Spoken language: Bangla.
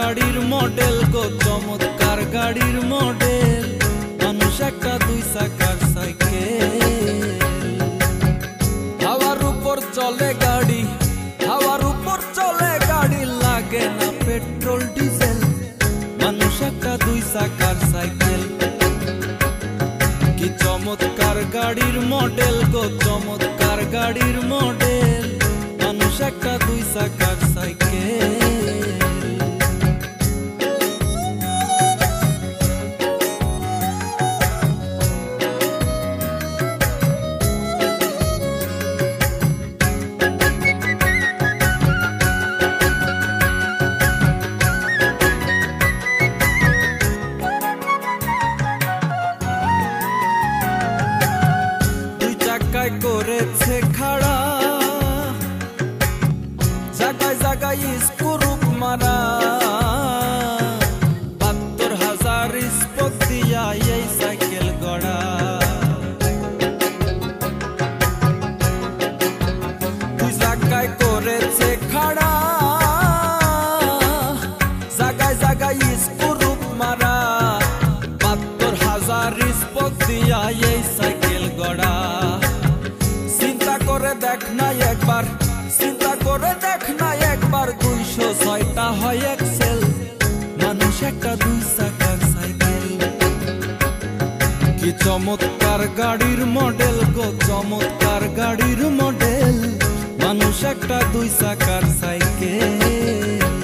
গাড়ির মডেল গো, চমৎকার গাড়ির মডেল। মানুষ একটা দুই চাকার সাইকেল। হাওয়ার উপর চলে গাড়ি, হাওয়ার উপর চলে গাড়ি, লাগে না পেট্রোল ডিজেল। মানুষ একটা দুই চাকার সাইকেল। কি চমৎকার গাড়ির মডেল গো, চমৎকার গাড়ির মডেল। মানুষ একটা দুই চাকার সাইকেল। করেছে খাড়া, জায়গায় জায়গায় স্ক্রুপ মারা। ৭২,০০০ স্পোক দিয়া এই সাইকেল গড়া। দুই জায়গায় করেছে খাড়া, জায়গায় জায়গায় স্ক্রুপ মারা। ৭২,০০০ স্পোক দিয়া এই সাইকেল গড়া। দেখ না একবার, চিন্তা করে দেখ না একবার, ২০৬টা হয় এক্সেল। মানুষ একটা দুই চাকার সাইকেল। কি চমৎকার গাড়ির মডেল গো, চমৎকার গাড়ির মডেল। মানুষ একটা দুই চাকার সাইকেল।